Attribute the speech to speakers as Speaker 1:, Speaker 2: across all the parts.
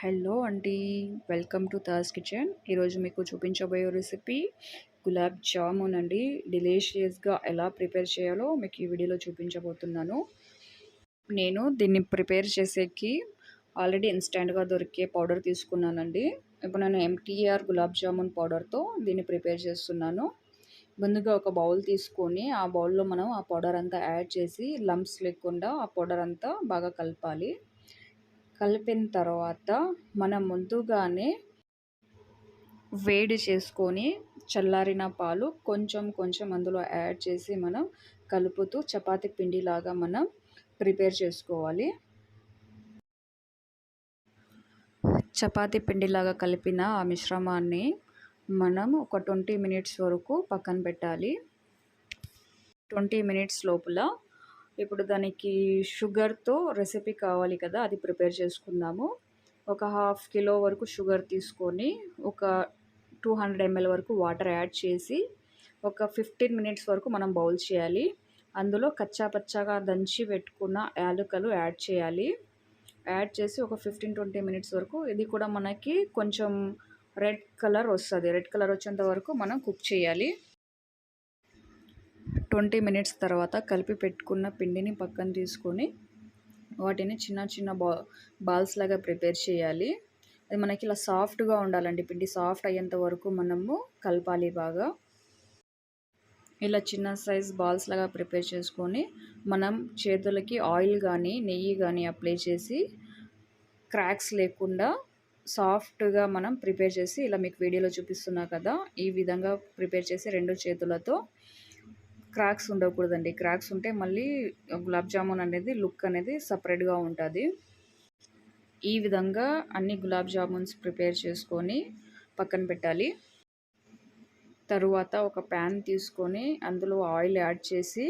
Speaker 1: Hello అండి. Welcome to Taj kitchen. ఈరోజు మీకు చూపించబోయే రెసిపీ గులాబ్ జామున్ అండి. డెలీషియస్‌గా ఎలా ప్రిపేర్ చేయాలో మీకు ఈ వీడియోలో చూపించబోతున్నాను. నేను దీన్ని ప్రిపేర్ చేసేకి ఆల్రెడీ ఇన్‌స్టాంట్‌గా దొరికే పౌడర్ తీసుకున్నానండి. ఇప్పుడు నేను ఎంటీఆర్ గులాబ్ జామున్ పౌడర్‌తో దీన్ని ప్రిపేర్ చేస్తున్నాను. ముందుగా ఒక బౌల్ తీసుకొని ఆ బౌల్‌లో మనం ఆ పౌడర్ అంతా యాడ్ చేసి లంప్స్ లేకుండా ఆ పౌడర్ అంతా బాగా కలపాలి. కలిపిన తర్వాత మనం ముందుగానే వేడి చేసుకొని చల్లారిన పాలు కొంచెం కొంచెం అందులో యాడ్ చేసి మనం కలుపుతూ చపాతీ పిండిలాగా మనం ప్రిపేర్ చేసుకోవాలి. చపాతీ పిండిలాగా కలిపిన ఆ మిశ్రమాన్ని మనం ఒక 20 మినిట్స్ వరకు పక్కన పెట్టాలి. 20 మినిట్స్ లోపల ఇప్పుడు దానికి షుగర్‌తో రెసిపీ కావాలి కదా, అది ప్రిపేర్ చేసుకుందాము. ఒక హాఫ్ కిలో వరకు షుగర్ తీసుకొని ఒక 200 ml వరకు వాటర్ యాడ్ చేసి ఒక 15 మినిట్స్ వరకు మనం బౌల్ చేయాలి. అందులో కచ్చా పచ్చాగా దంచి పెట్టుకున్న యాలకులు యాడ్ చేయాలి. యాడ్ చేసి ఒక 15-20 మినిట్స్ వరకు ఇది కూడా మనకి కొంచెం రెడ్ కలర్ వస్తుంది. రెడ్ కలర్ వచ్చేంత వరకు మనం కుక్ చేయాలి. 20 మినిట్స్ తర్వాత కలిపి పెట్టుకున్న పిండిని పక్కన తీసుకొని వాటిని చిన్న చిన్న బాల్స్ లాగా ప్రిపేర్ చేయాలి. అది మనకి ఇలా సాఫ్ట్గా ఉండాలండి. పిండి సాఫ్ట్ అయ్యేంత వరకు మనము కలపాలి బాగా. ఇలా చిన్న సైజ్ బాల్స్ లాగా ప్రిపేర్ చేసుకొని మనం చేతులకి ఆయిల్ కానీ నెయ్యి కానీ అప్లై చేసి క్రాక్స్ లేకుండా సాఫ్ట్గా మనం ప్రిపేర్ చేసి ఇలా మీకు వీడియోలో చూపిస్తున్నా కదా, ఈ విధంగా ప్రిపేర్ చేసి రెండు చేతులతో క్రాక్స్ ఉండకూడదండి. క్రాక్స్ ఉంటే మళ్ళీ గులాబ్ జామున్ అనేది లుక్ అనేది సపరేట్గా ఉంటుంది. ఈ విధంగా అన్ని గులాబ్ జామున్స్ ప్రిపేర్ చేసుకొని పక్కన పెట్టాలి. తరువాత ఒక ప్యాన్ తీసుకొని అందులో ఆయిల్ యాడ్ చేసి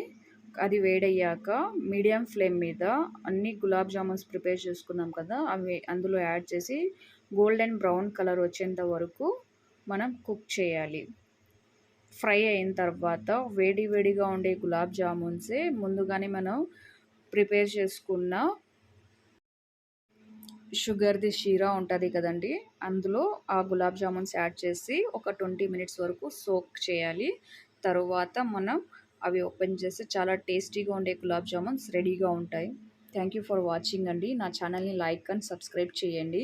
Speaker 1: అది వేడయ్యాక మీడియం ఫ్లేమ్ మీద అన్ని గులాబ్ జామున్స్ ప్రిపేర్ చేసుకున్నాం కదా, అవి అందులో యాడ్ చేసి గోల్డెన్ బ్రౌన్ కలర్ వచ్చేంత వరకు మనం కుక్ చేయాలి. ఫ్రై అయిన తర్వాత వేడిగా ఉండే గులాబ్ జామున్సే ముందుగానే మనం ప్రిపేర్ చేసుకున్న షుగర్ది షీరా ఉంటుంది కదండి, అందులో ఆ గులాబ్ జామున్స్ యాడ్ చేసి ఒక 20 మినిట్స్ వరకు సోక్ చేయాలి. తరువాత మనం అవి ఓపెన్ చేసి చాలా టేస్టీగా ఉండే గులాబ్ జామున్స్ రెడీగా ఉంటాయి. థ్యాంక్ యూ ఫర్ వాచింగ్ అండి. నా ఛానల్ని లైక్ అండ్ సబ్స్క్రైబ్ చేయండి.